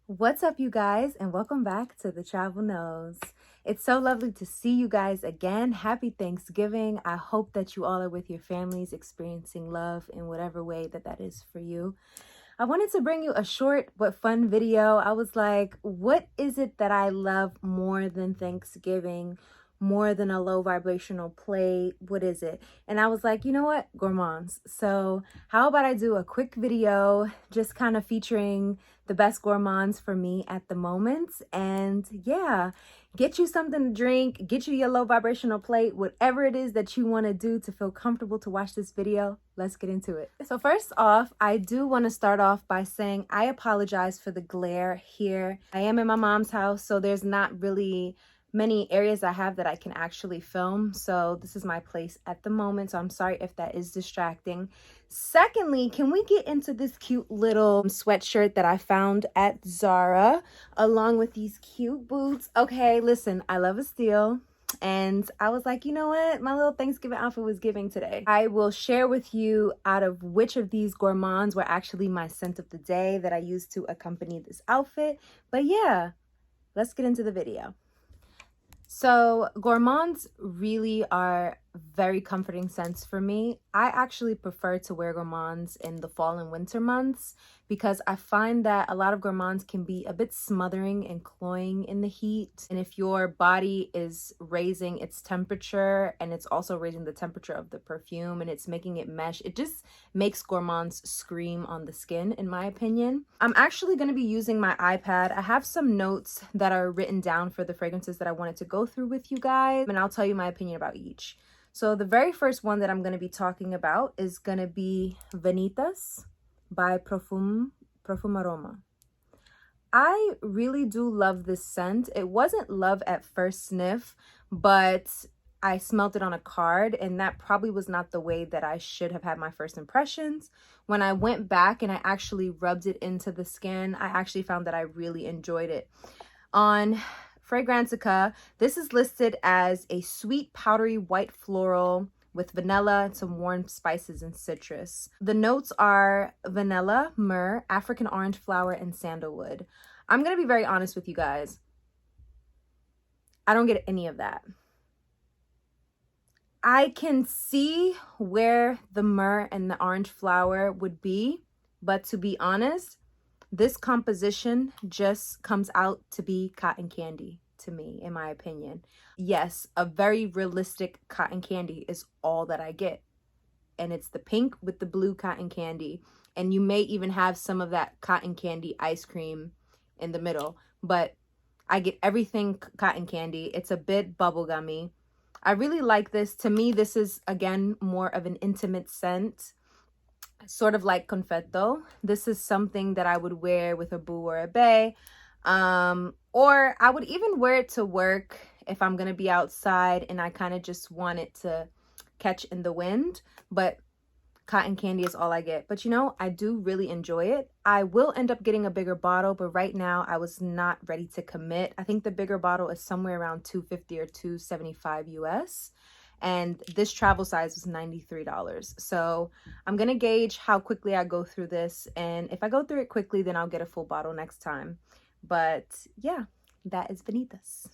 What's up, you guys, and welcome back to the Travel Nose. It's so lovely to see you guys again. Happy Thanksgiving. I hope that you all are with your families experiencing love in whatever way that is for you. I wanted to bring you a short but fun video. I was like, what is it that I love more than Thanksgiving? More than a low vibrational plate? What is it? And I was like, you know what? Gourmands. So how about I do a quick video just kind of featuring the best gourmands for me at the moment. And yeah, get you something to drink, get you your low vibrational plate, whatever it is that you want to do to feel comfortable to watch this video. Let's get into it. So first off, I do want to start off by saying I apologize for the glare here. I am in my mom's house, so there's not really many areas I have that I can actually film. So this is my place at the moment. So I'm sorry if that is distracting. Secondly, can we get into this cute little sweatshirt that I found at Zara along with these cute boots? Okay, listen, I love a steal. And I was like, you know what? My little Thanksgiving outfit was giving today. I will share with you out of which of these gourmands were actually my scent of the day that I used to accompany this outfit. But yeah, let's get into the video. So gourmands really are very comforting scents for me. I actually prefer to wear gourmands in the fall and winter months because I find that a lot of gourmands can be a bit smothering and cloying in the heat. And if your body is raising its temperature and it's also raising the temperature of the perfume and it's making it mesh, it just makes gourmands scream on the skin, in my opinion. I'm actually going to be using my iPad. I have some notes that are written down for the fragrances that I wanted to go through with you guys, and I'll tell you my opinion about each. So the very first one that I'm going to be talking about is going to be Vanitas by Roma. I really do love this scent. It wasn't love at first sniff, but I smelled it on a card, and that probably was not the way that I should have had my first impressions. When I went back and I actually rubbed it into the skin, I actually found that I really enjoyed it. On Fragrantica, this is listed as a sweet, powdery white floral with vanilla, some warm spices, and citrus. The notes are vanilla, myrrh, African orange flower, and sandalwood. I'm going to be very honest with you guys. I don't get any of that. I can see where the myrrh and the orange flower would be, but to be honest, this composition just comes out to be cotton candy to me, in my opinion. Yes, a very realistic cotton candy is all that I get. And it's the pink with the blue cotton candy. And you may even have some of that cotton candy ice cream in the middle. But I get everything cotton candy. It's a bit bubblegummy. I really like this. To me, this is, again, more of an intimate scent. Sort of like confetto. This is something that I would wear with a boo or a bae. Or I would even wear it to work if I'm going to be outside and I kind of just want it to catch in the wind. But cotton candy is all I get. But you know, I do really enjoy it. I will end up getting a bigger bottle, but right now I was not ready to commit. I think the bigger bottle is somewhere around $250 or $275 US. And this travel size was $93. So I'm going to gauge how quickly I go through this. And if I go through it quickly, then I'll get a full bottle next time. But yeah, that is Vanitas.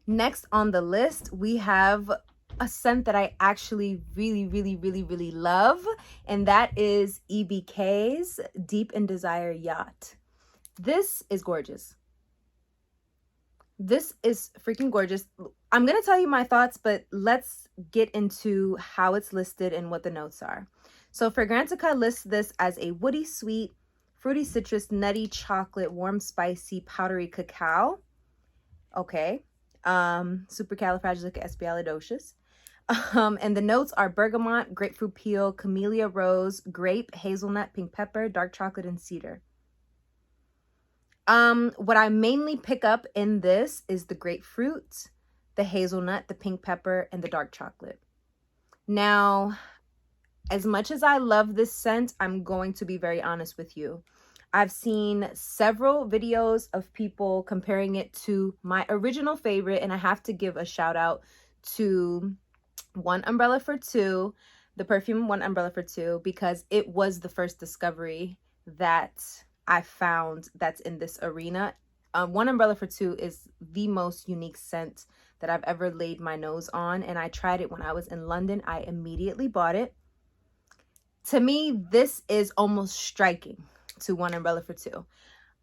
Next on the list, we have a scent that I actually really love. And that is EBK's Deep in Desire Yacht. This is gorgeous. This is freaking gorgeous. I'm going to tell you my thoughts, but let's get into how it's listed and what the notes are. So Fragrantica lists this as a woody sweet, fruity citrus, nutty chocolate, warm spicy, powdery cacao. Okay. Supercalifragilisticexpialidocious. And the notes are bergamot, grapefruit peel, camellia rose, grape, hazelnut, pink pepper, dark chocolate, and cedar. What I mainly pick up in this is the grapefruit, the hazelnut, the pink pepper, and the dark chocolate. Now, as much as I love this scent, I'm going to be very honest with you. I've seen several videos of people comparing it to my original favorite, and I have to give a shout out to One Umbrella for Two, the perfume One Umbrella for Two, because it was the first discovery that I found that's in this arena. One Umbrella for Two is the most unique scent that I've ever laid my nose on, and I tried it when I was in London. I immediately bought it. To me, this is almost striking to One Umbrella for Two.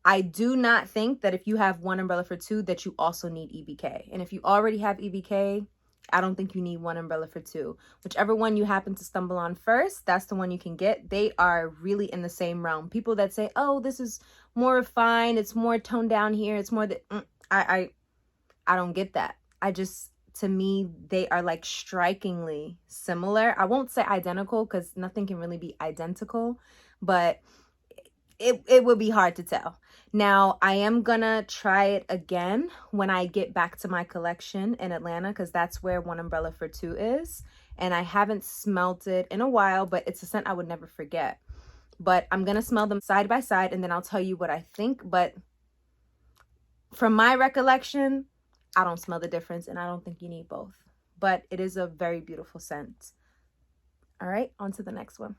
I do not think that if you have One Umbrella for Two that you also need EBK. And if you already have EBK, I don't think you need One Umbrella for Two. Whichever one you happen to stumble on first, that's the one you can get. They are really in the same realm. People that say, oh, this is more refined, it's more toned down here, it's more that I don't get that. To me, they are like strikingly similar. I won't say identical because nothing can really be identical, but it would be hard to tell. Now, I am gonna try it again when I get back to my collection in Atlanta, because that's where One Umbrella for Two is. And I haven't smelt it in a while, but it's a scent I would never forget. But I'm gonna smell them side by side and then I'll tell you what I think. But from my recollection, I don't smell the difference, and I don't think you need both. But it is a very beautiful scent. All right, on to the next one.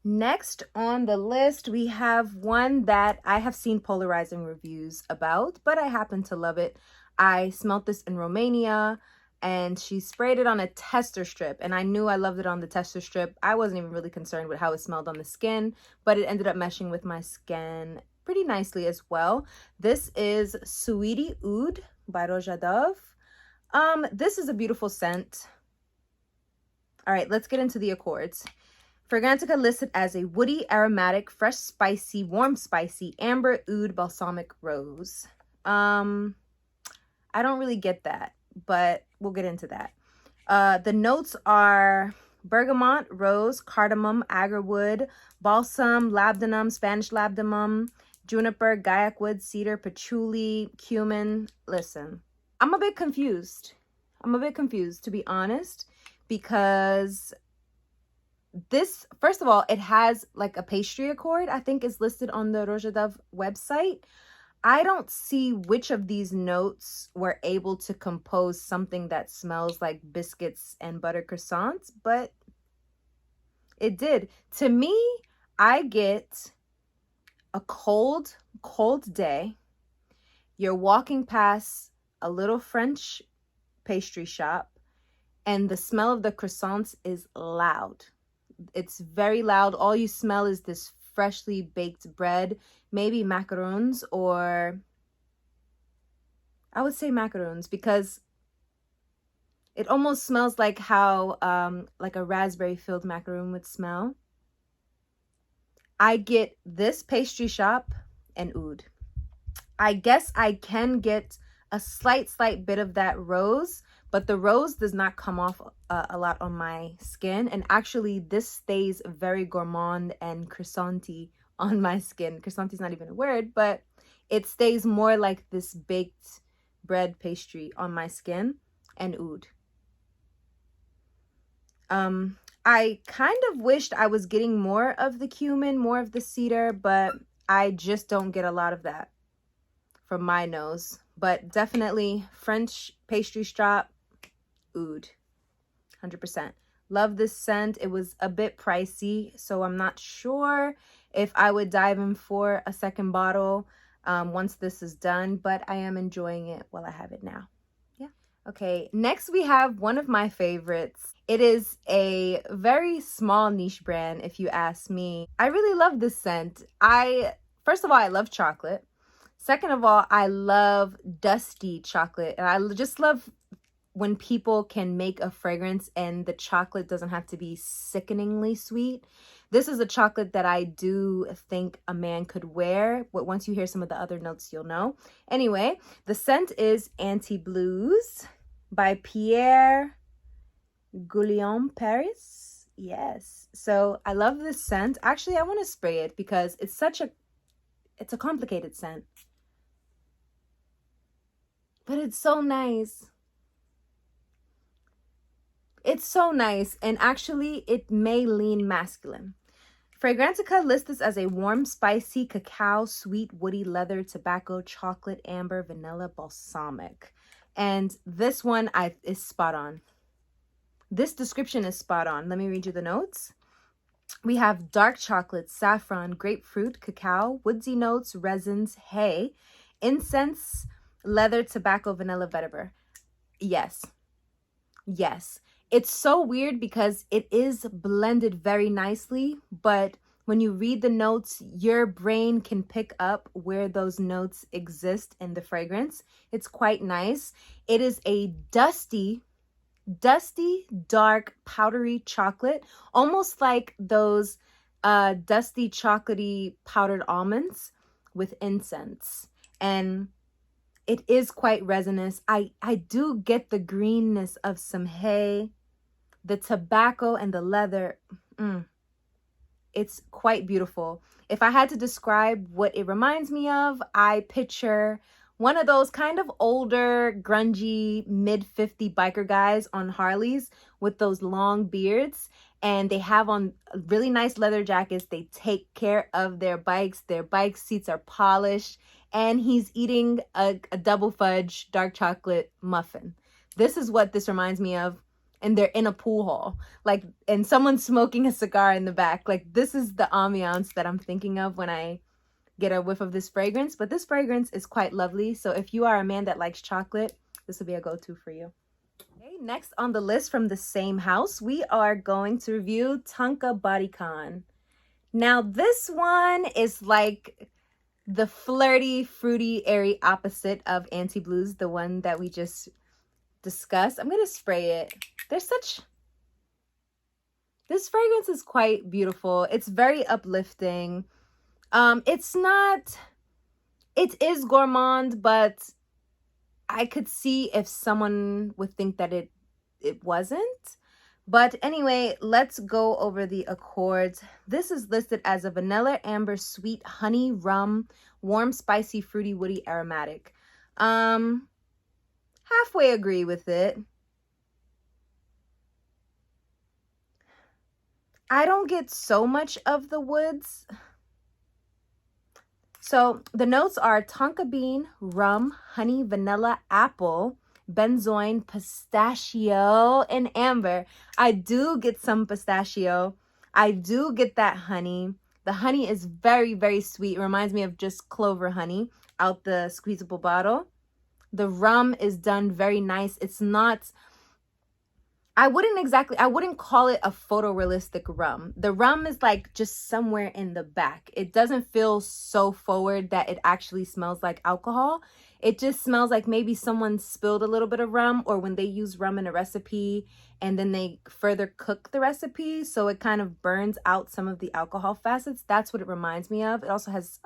Next on the list, we have one that I have seen polarizing reviews about, but I happen to love it. I smelt this in Romania, and she sprayed it on a tester strip, and I knew I loved it on the tester strip. I wasn't even really concerned with how it smelled on the skin, but it ended up meshing with my skin pretty nicely as well. This is Sweetie Oud by Roja Dove. This is a beautiful scent. All right, let's get into the accords. Fragrantica listed as a woody, aromatic, fresh, spicy, warm, spicy, amber, oud, balsamic, rose. I don't really get that, but we'll get into that. The notes are bergamot, rose, cardamom, agarwood, balsam, labdanum, Spanish labdanum, juniper, gaiac wood, cedar, patchouli, cumin. Listen, I'm a bit confused. To be honest, because this, first of all, it has like a pastry accord, I think is listed on the Roja Dove website. I don't see which of these notes were able to compose something that smells like biscuits and butter croissants, but it did. To me, I get a cold day. You're walking past a little French pastry shop, and the smell of the croissants is loud. It's very loud. All you smell is this freshly baked bread, maybe macaroons, or I would say macaroons, because it almost smells like how like a raspberry filled macaroon would smell. I get this pastry shop and oud. I guess I can get a slight bit of that rose, but the rose does not come off a lot on my skin. And actually, this stays very gourmand and croissanty on my skin. Croissant is not even a word, but it stays more like this baked bread pastry on my skin and oud. I kind of wished I was getting more of the cumin, more of the cedar, but I just don't get a lot of that from my nose. But definitely French pastry strap, oud, 100%. Love this scent. It was a bit pricey, so I'm not sure if I would dive in for a second bottle once this is done, but I am enjoying it while I have it now. Yeah. Okay, next we have one of my favorites. It is a very small niche brand, if you ask me. I really love this scent. First of all, I love chocolate. Second of all, I love dusty chocolate, and I just love when people can make a fragrance and the chocolate doesn't have to be sickeningly sweet. This is a chocolate that I do think a man could wear, but once you hear some of the other notes, you'll know. Anyway, the scent is Anti-Blues by Pierre, Guillaume, Paris. Yes. So I love this scent. Actually, I want to spray it because it's a complicated scent. But it's so nice. It's so nice, and actually it may lean masculine. Fragrantica lists this as a warm, spicy, cacao, sweet, woody, leather, tobacco, chocolate, amber, vanilla, balsamic. And this one is spot on. This description is spot on. Let me read you the notes. We have dark chocolate, saffron, grapefruit, cacao, woodsy notes, resins, hay, incense, leather, tobacco, vanilla, vetiver. Yes. Yes. It's so weird because it is blended very nicely, but when you read the notes, your brain can pick up where those notes exist in the fragrance. It's quite nice. It is a dusty, dark, powdery chocolate, almost like those dusty, chocolatey powdered almonds with incense. And it is quite resinous. I do get the greenness of some hay, the tobacco and the leather. It's quite beautiful. If I had to describe what it reminds me of, I picture one of those kind of older, grungy, mid-50 biker guys on Harleys with those long beards, and they have on really nice leather jackets. They take care of their bikes. Their bike seats are polished, and he's eating a double fudge dark chocolate muffin. This is what this reminds me of. And they're in a pool hall, like, and someone's smoking a cigar in the back. Like, this is the ambiance that I'm thinking of when I get a whiff of this fragrance. But this fragrance is quite lovely. So if you are a man that likes chocolate, this will be a go-to for you. Okay, next on the list from the same house, we are going to review Tonka Bodykon. Now, this one is like the flirty, fruity, airy opposite of Anti-Blues, the one that we just discussed. I'm going to spray it. This fragrance is quite beautiful. It's very uplifting. It is gourmand, but I could see if someone would think that it wasn't. But anyway, let's go over the accords. This is listed as a vanilla, amber, sweet, honey, rum, warm, spicy, fruity, woody, aromatic. Halfway agree with it. I don't get so much of the woods. So the notes are tonka bean, rum, honey, vanilla, apple, benzoin, pistachio, and amber. I do get some pistachio. I do get that honey. The honey is very, very sweet. It reminds me of just clover honey out the squeezable bottle. The rum is done very nice. It's not... I wouldn't call it a photorealistic rum. The rum is like just somewhere in the back. It doesn't feel so forward that it actually smells like alcohol. It just smells like maybe someone spilled a little bit of rum, or when they use rum in a recipe and then they further cook the recipe, so it kind of burns out some of the alcohol facets. That's what it reminds me of. It also has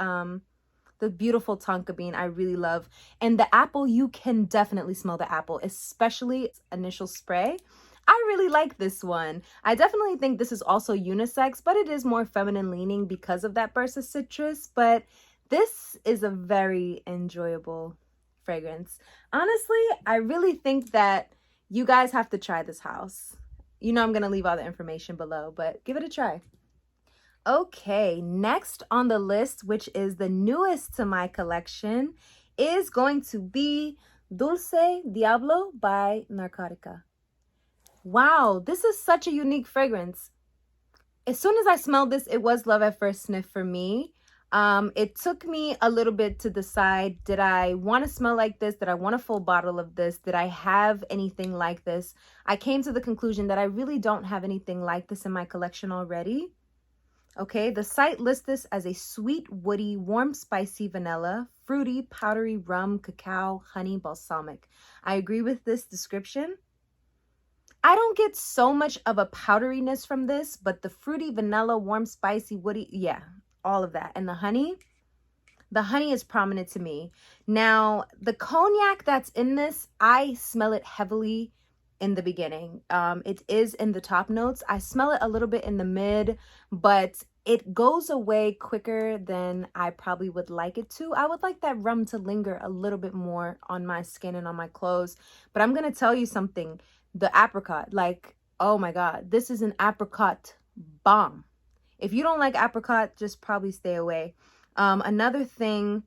the beautiful tonka bean I really love. And the apple, you can definitely smell the apple, especially its initial spray. I really like this one. I definitely think this is also unisex, but it is more feminine leaning because of that burst of citrus. But this is a very enjoyable fragrance. Honestly, I really think that you guys have to try this house. You know I'm going to leave all the information below, but give it a try. Okay, next on the list, which is the newest to my collection, is going to be Dulce Diablo by Narcotica. Wow, this is such a unique fragrance. As soon as I smelled this, it was love at first sniff for me. It took me a little bit to decide, did I want to smell like this? Did I want a full bottle of this? Did I have anything like this? I came to the conclusion that I really don't have anything like this in my collection already. Okay, the site lists this as a sweet, woody, warm, spicy vanilla, fruity, powdery rum, cacao, honey, balsamic. I agree with this description. I don't get so much of a powderiness from this, but the fruity, vanilla, warm, spicy, woody, yeah, all of that. And the honey is prominent to me. Now, the cognac that's in this, I smell it heavily in the beginning. It is in the top notes. I smell it a little bit in the mid, but it goes away quicker than I probably would like it to. I would like that rum to linger a little bit more on my skin and on my clothes. But I'm going to tell you something. The apricot, like, oh my God, this is an apricot bomb. If you don't like apricot, just probably stay away. Another thing,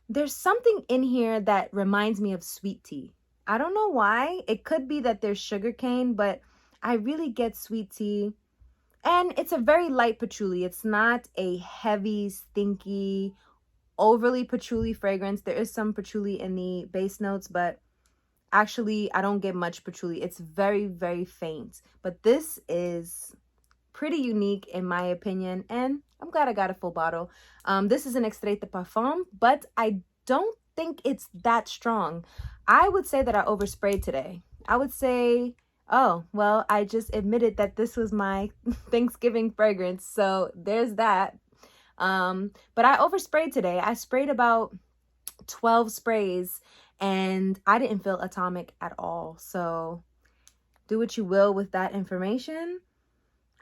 there's something in here that reminds me of sweet tea. I don't know why. It could be that there's sugar cane, but I really get sweet tea. And it's a very light patchouli. It's not a heavy, stinky, overly patchouli fragrance. There is some patchouli in the base notes, but actually I don't get much patchouli. It's very, very faint. But this is pretty unique in my opinion, and I'm glad I got a full bottle. This is an extrait de parfum, but I don't think it's that strong. I would say that I oversprayed today. I would say, oh, well, I just admitted that this was my Thanksgiving fragrance, so there's that. But I oversprayed today. I sprayed about 12 sprays, and I didn't feel atomic at all. So do what you will with that information.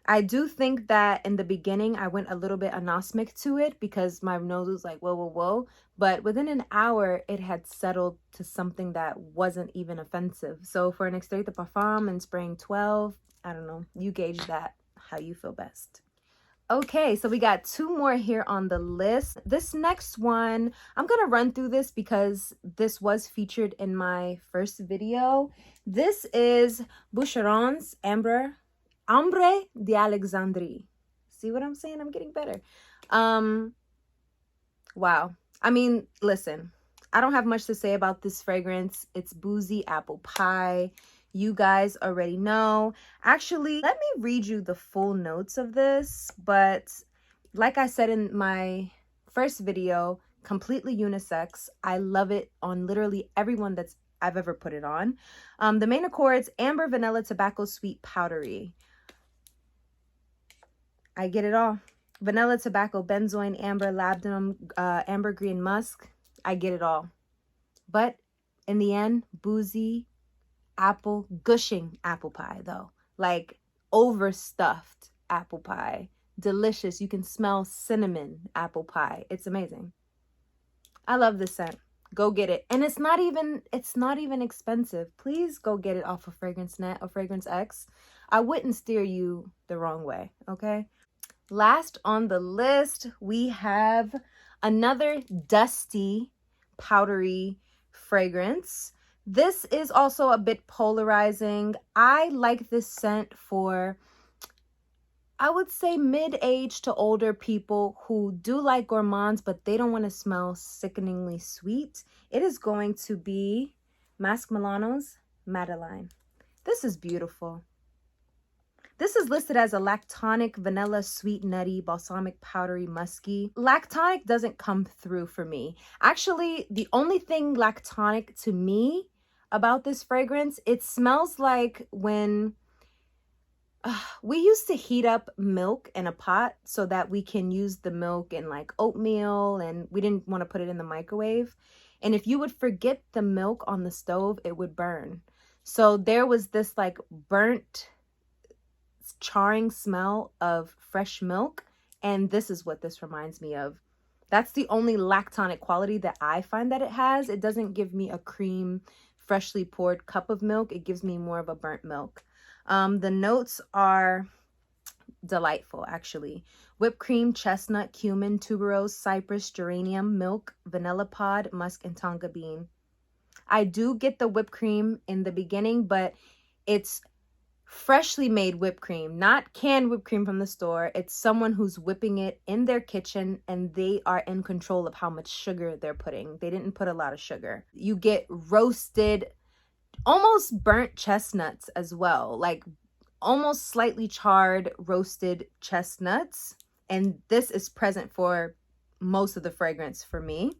I do think that in the beginning, I went a little bit anosmic to it because my nose was like, whoa, whoa, whoa. But within an hour, it had settled to something that wasn't even offensive. So for an extrait de parfum and spraying 12, I don't know, you gauge that how you feel best. Okay, so we got 2 more here on the list. This next one, I'm going to run through this because this was featured in my first video. This is Boucheron's Ambre d'Alexandrie. See what I'm saying? I'm getting better. Wow. I mean, listen, I don't have much to say about this fragrance. It's boozy apple pie. You guys already know. Actually, let me read you the full notes of this. But like I said in my first video, completely unisex. I love it on literally everyone that's I've ever put it on. The main accords, amber, vanilla, tobacco, sweet, powdery. I get it all. Vanilla, tobacco, benzoin, amber, labdanum, ambergris, musk. I get it all. But in the end, boozy, apple, gushing apple pie though. Like overstuffed apple pie. Delicious. You can smell cinnamon apple pie. It's amazing. I love this scent. Go get it. And it's not even expensive. Please go get it off of Fragrance Net or Fragrance X. I wouldn't steer you the wrong way, okay? Last on the list, we have another dusty, powdery fragrance. This is also a bit polarizing. I like this scent for, I would say, mid-age to older people who do like gourmands, but they don't want to smell sickeningly sweet. It is going to be Masque Milano's Madeleine. This is beautiful. This is listed as a lactonic, vanilla, sweet, nutty, balsamic, powdery, musky. Lactonic doesn't come through for me. Actually, the only thing lactonic to me about this fragrance, it smells like when we used to heat up milk in a pot so that we can use the milk in like oatmeal, and we didn't want to put it in the microwave. And if you would forget the milk on the stove, it would burn. So there was this like burnt, charring smell of fresh milk, and this is what this reminds me of. That's the only lactonic quality that I find that it has. It doesn't give me a cream, freshly poured cup of milk. It gives me more of a burnt milk. The notes are delightful, actually. Whipped cream, chestnut, cumin, tuberose, cypress, geranium, milk, vanilla pod, musk, and tonka bean. I do get the whipped cream in the beginning, but it's freshly made whipped cream, not canned whipped cream from the store. It's someone who's whipping it in their kitchen, and they are in control of how much sugar they're putting. They didn't put a lot of sugar. You get roasted, almost burnt chestnuts as well, like almost slightly charred roasted chestnuts. And this is present for most of the fragrance for me.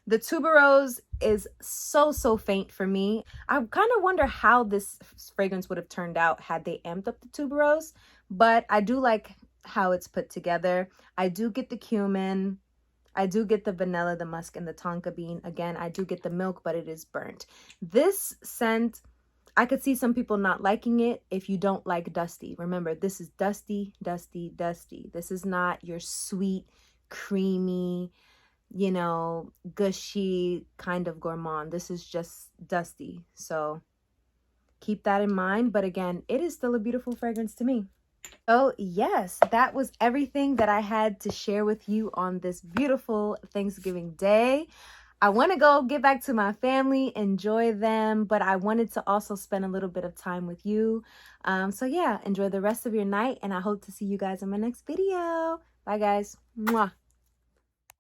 The tuberose is so faint for me. I kind of wonder how this fragrance would have turned out had they amped up the tuberose, but I do like how it's put together. I do get the cumin. I do get the vanilla, the musk, and the tonka bean. Again, I do get the milk, but it is burnt. This scent, I could see some people not liking it if you don't like dusty. Remember, this is dusty, dusty, dusty. This is not your sweet, creamy, you know, gushy kind of gourmand. This is just dusty. So keep that in mind. But again, it is still a beautiful fragrance to me. Oh yes, that was everything that I had to share with you on this beautiful Thanksgiving day. I want to go get back to my family, enjoy them, but I wanted to also spend a little bit of time with you. So yeah, enjoy the rest of your night, and I hope to see you guys in my next video. Bye, guys. Mwah.